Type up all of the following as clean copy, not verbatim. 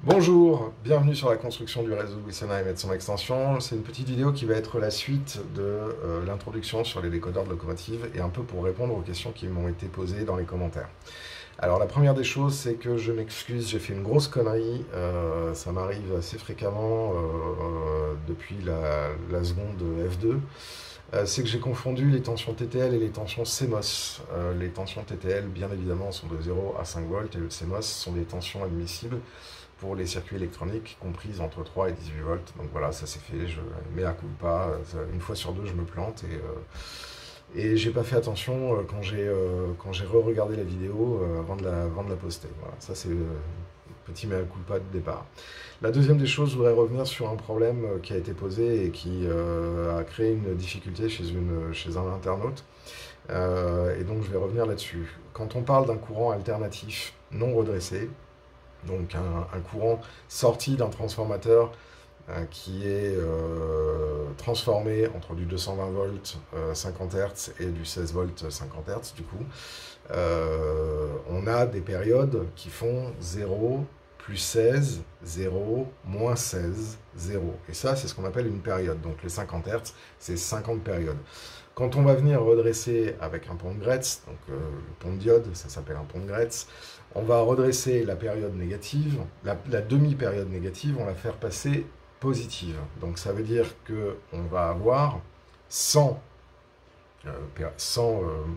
Bonjour, bienvenue sur la construction du réseau Wessenheim et de son extension. C'est une petite vidéo qui va être la suite de l'introduction sur les décodeurs de locomotive et un peu pour répondre aux questions qui m'ont été posées dans les commentaires. Alors la première des choses, c'est que je m'excuse, j'ai fait une grosse connerie, ça m'arrive assez fréquemment depuis la seconde F2. C'est que j'ai confondu les tensions TTL et les tensions CMOS. Les tensions TTL, bien évidemment, sont de 0 à 5 volts et le CMOS sont des tensions admissibles pour les circuits électroniques comprises entre 3 et 18 volts. Donc voilà, ça c'est fait, je mets à culpa, une fois sur deux je me plante et j'ai pas fait attention quand j'ai re-regardé la vidéo avant de la poster. Voilà, ça c'est le petit mea culpa de départ. La deuxième des choses, je voudrais revenir sur un problème qui a été posé et qui a créé une difficulté chez un internaute. Et donc je vais revenir là-dessus. Quand on parle d'un courant alternatif non redressé, donc un courant sorti d'un transformateur qui est transformé entre du 220 volts 50 Hz et du 16 volts 50 Hz du coup, on a des périodes qui font 0, plus 16, 0, moins 16, 0. Et ça, c'est ce qu'on appelle une période. Donc les 50 Hz, c'est 50 périodes. Quand on va venir redresser avec un pont de Gretz, donc le pont de diode, ça s'appelle un pont de Gretz, on va redresser la période négative, la demi-période négative, on va faire passer positive. Donc ça veut dire qu'on va avoir 100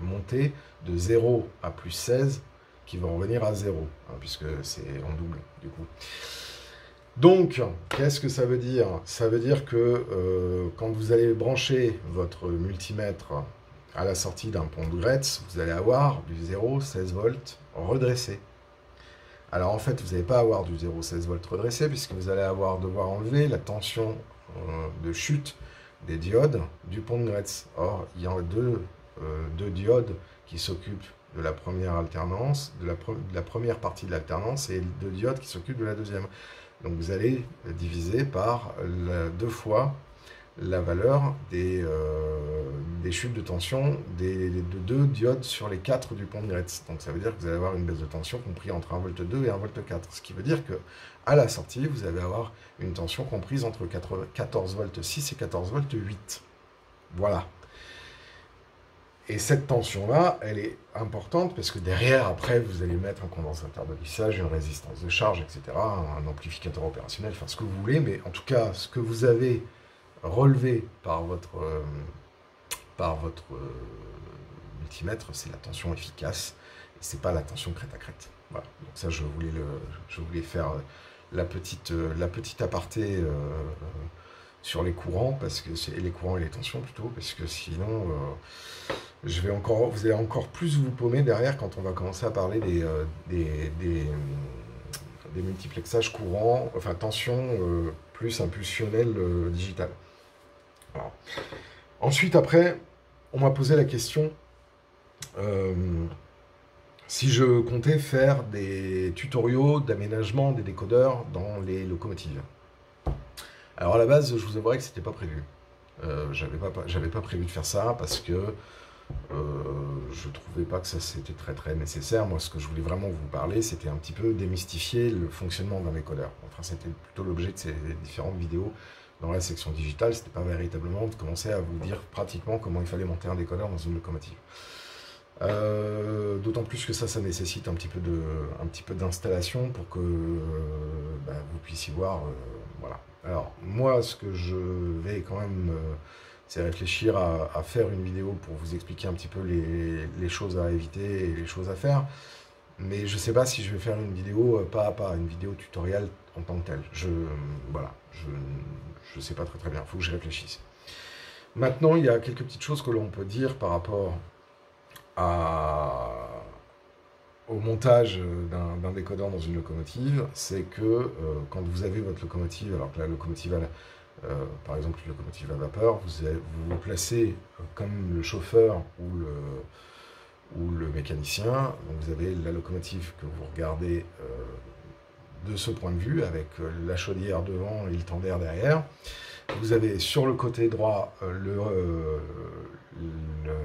montées de 0 à plus 16 qui vont revenir à 0, hein, puisque c'est en double du coup. Donc, qu'est-ce que ça veut dire? Ça veut dire que quand vous allez brancher votre multimètre à la sortie d'un pont de Gretz, vous allez avoir du 0,16 volts redressé. Alors en fait, vous n'allez pas avoir du 0,16 volts redressé, puisque vous allez devoir enlever la tension de chute des diodes du pont de Gretz. Or, il y a deux diodes qui s'occupent de la première alternance, de la première partie de l'alternance, et deux diodes qui s'occupent de la deuxième. Donc vous allez diviser par deux fois la valeur des chutes de tension de deux diodes sur les 4 du pont de Gretz. Donc ça veut dire que vous allez avoir une baisse de tension comprise entre 1,2 V et 1,4 V. Ce qui veut dire qu'à la sortie, vous allez avoir une tension comprise entre 14,6 V et 14,8 V. Voilà. Et cette tension-là, elle est importante parce que derrière, après, vous allez mettre un condensateur de lissage, une résistance de charge, etc., un amplificateur opérationnel, enfin ce que vous voulez, mais en tout cas, ce que vous avez relevé par votre multimètre, c'est la tension efficace, et c'est pas la tension crête à crête. Voilà. Donc ça, je voulais faire la petite aparté sur les courants, parce que les courants et les tensions plutôt, parce que sinon vous allez encore plus vous paumer derrière quand on va commencer à parler des multiplexages courants, enfin tension plus impulsionnel digital. Voilà. Ensuite, après, on m'a posé la question si je comptais faire des tutoriaux d'aménagement des décodeurs dans les locomotives. Alors à la base, je vous avouerai que c'était pas prévu. J'avais pas prévu de faire ça parce que je trouvais pas que ça c'était très nécessaire. Moi, ce que je voulais vraiment vous parler, c'était un petit peu démystifier le fonctionnement d'un décodeur. Enfin, c'était plutôt l'objet de ces différentes vidéos dans la section digitale. C'était pas véritablement de commencer à vous dire pratiquement comment il fallait monter un décodeur dans une locomotive. D'autant plus que ça nécessite un petit peu d'installation pour que vous puissiez voir. Voilà. Alors, moi, ce que je vais quand même, c'est réfléchir à faire une vidéo pour vous expliquer un petit peu les choses à éviter et les choses à faire. Mais je ne sais pas si je vais faire une vidéo pas à pas, une vidéo tutoriel en tant que telle. Voilà, je sais pas très bien, il faut que je réfléchisse. Maintenant, il y a quelques petites choses que l'on peut dire par rapport au montage d'un décodeur dans une locomotive. C'est que quand vous avez votre locomotive, alors que la locomotive par exemple une locomotive à vapeur, vous vous placez comme le chauffeur ou le mécanicien. Donc vous avez la locomotive que vous regardez de ce point de vue, avec la chaudière devant et le temps d'air derrière. Vous avez sur le côté droit le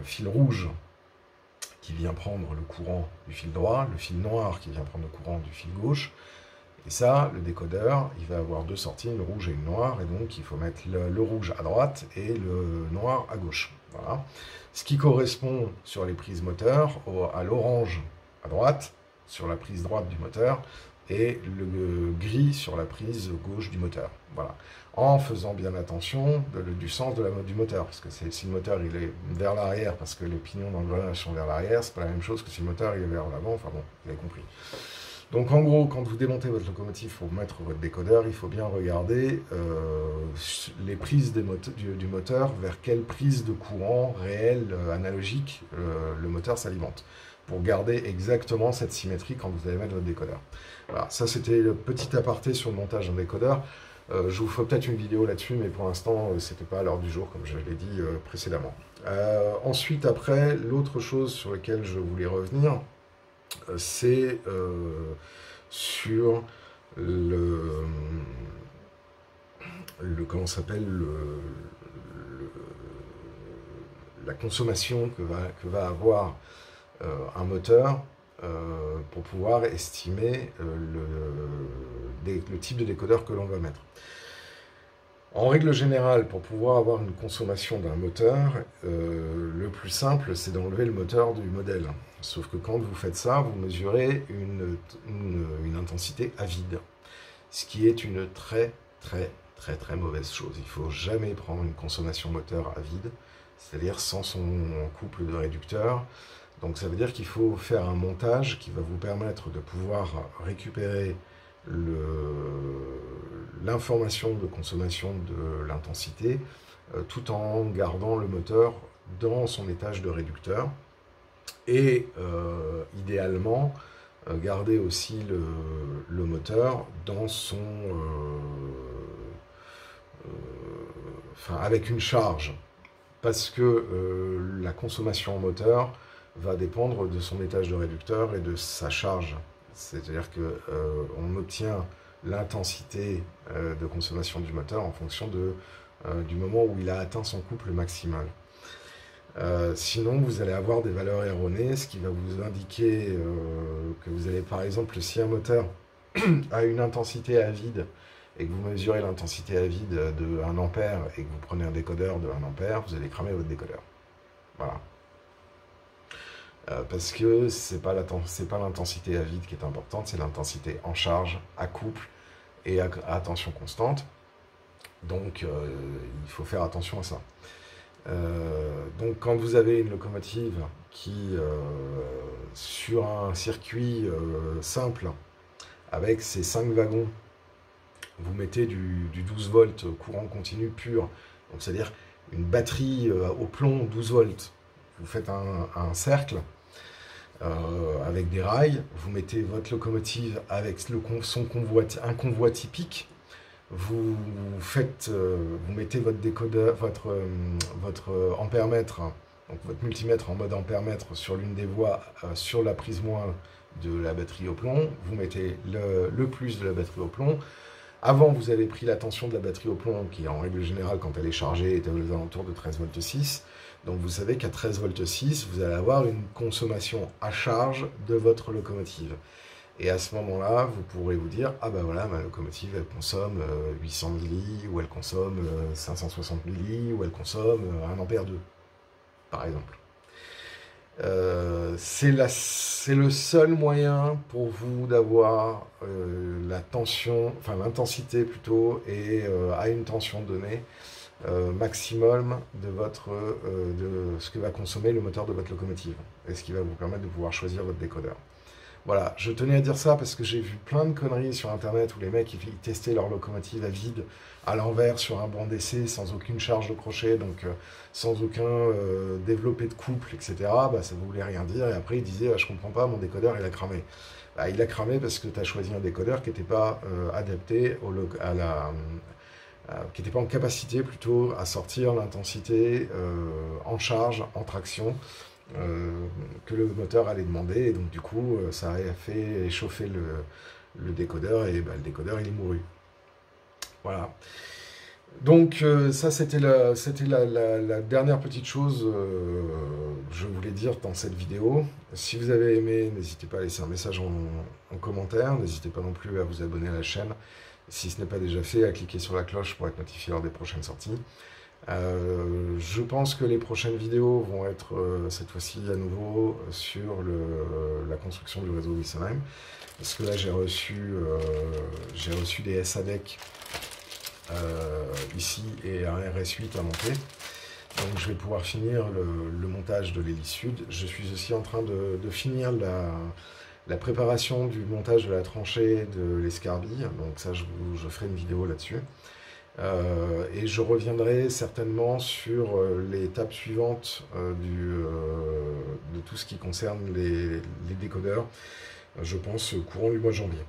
fil rouge qui vient prendre le courant du fil droit, le fil noir qui vient prendre le courant du fil gauche, Et ça, le décodeur, il va avoir deux sorties, une rouge et une noire, et donc il faut mettre le rouge à droite et le noir à gauche. Voilà. Ce qui correspond sur les prises moteurs à l'orange à droite, sur la prise droite du moteur, et le gris sur la prise gauche du moteur. Voilà. En faisant bien attention du sens du moteur, parce que si le moteur il est vers l'arrière, parce que les pignons d'engrenage sont vers l'arrière, c'est pas la même chose que si le moteur il est vers l'avant, enfin bon, vous avez compris. Donc en gros, quand vous démontez votre locomotive pour mettre votre décodeur, il faut bien regarder les prises du moteur, vers quelle prise de courant réel, analogique, le moteur s'alimente, pour garder exactement cette symétrie quand vous allez mettre votre décodeur. Voilà, ça c'était le petit aparté sur le montage d'un décodeur. Je vous ferai peut-être une vidéo là-dessus, mais pour l'instant, c'était pas à l'heure du jour, comme je l'ai dit précédemment. Ensuite, après, l'autre chose sur laquelle je voulais revenir, c'est sur comment s'appelle la consommation que va avoir un moteur pour pouvoir estimer le type de décodeur que l'on va mettre. En règle générale, pour pouvoir avoir une consommation d'un moteur, le plus simple, c'est d'enlever le moteur du modèle. Sauf que quand vous faites ça, vous mesurez une intensité à vide, ce qui est une très mauvaise chose. Il ne faut jamais prendre une consommation moteur à vide, c'est-à-dire sans son couple de réducteur. Donc ça veut dire qu'il faut faire un montage qui va vous permettre de pouvoir récupérer l'information de consommation de l'intensité tout en gardant le moteur dans son étage de réducteur et idéalement garder aussi le moteur dans son avec une charge, parce que la consommation en moteur va dépendre de son étage de réducteur et de sa charge. C'est-à-dire qu'on obtient l'intensité de consommation du moteur en fonction du moment où il a atteint son couple maximal. Sinon, vous allez avoir des valeurs erronées, ce qui va vous indiquer que vous allez, par exemple, si un moteur a une intensité à vide et que vous mesurez l'intensité à vide de 1 ampère et que vous prenez un décodeur de 1 ampère, vous allez cramer votre décodeur. Voilà. Parce que c'est pas l'intensité à vide qui est importante, c'est l'intensité en charge, à couple et à tension constante. Donc il faut faire attention à ça. Donc quand vous avez une locomotive qui, sur un circuit simple, avec ses 5 wagons, vous mettez du 12 volts courant continu pur, donc c'est-à-dire une batterie au plomb 12 volts, vous faites un cercle avec des rails, vous mettez votre locomotive avec un convoi typique, vous mettez votre décodeur, votre ampèremètre, donc votre multimètre en mode ampèremètre sur l'une des voies, sur la prise moins de la batterie au plomb, vous mettez le plus de la batterie au plomb. Avant, vous avez pris la tension de la batterie au plomb, qui en règle générale, quand elle est chargée, est aux alentours de 13 volts 6. Donc vous savez qu'à 13 volts 6, vous allez avoir une consommation à charge de votre locomotive. Et à ce moment-là, vous pourrez vous dire, ah ben voilà, ma locomotive, elle consomme 800 milli, ou elle consomme 560 milli, ou elle consomme 1 ampère 2, par exemple. C'est le seul moyen pour vous d'avoir la tension, enfin l'intensité plutôt, et à une tension donnée, maximum de ce que va consommer le moteur de votre locomotive, et ce qui va vous permettre de pouvoir choisir votre décodeur. Voilà, je tenais à dire ça parce que j'ai vu plein de conneries sur internet où les mecs ils testaient leur locomotive à vide, à l'envers, sur un banc d'essai, sans aucune charge de crochet, donc sans aucun développé de couple, etc. Bah, ça ne voulait rien dire, et après ils disaient je comprends pas, mon décodeur il a cramé. Bah, il a cramé parce que tu as choisi un décodeur qui n'était pas adapté qui n'était pas en capacité plutôt à sortir l'intensité en charge, en traction, que le moteur allait demander, et donc du coup ça a fait chauffer le décodeur, et bah, le décodeur il est mouru. Voilà. Donc ça, c'était la dernière petite chose que je voulais dire dans cette vidéo. Si vous avez aimé, n'hésitez pas à laisser un message en commentaire. N'hésitez pas non plus à vous abonner à la chaîne, si ce n'est pas déjà fait, à cliquer sur la cloche pour être notifié lors des prochaines sorties. Je pense que les prochaines vidéos vont être cette fois-ci à nouveau sur la construction du réseau Wissonheim. Parce que là, j'ai reçu des SADEC ici et un RS8 à monter. Donc je vais pouvoir finir le montage de l'hélice sud. Je suis aussi en train de finir la préparation du montage de la tranchée de l'escarbille. Donc ça, je ferai une vidéo là-dessus. Et je reviendrai certainement sur l'étape suivante de tout ce qui concerne les décodeurs, je pense courant du mois de janvier.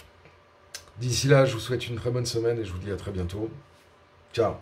D'ici là, je vous souhaite une très bonne semaine et je vous dis à très bientôt. Ciao!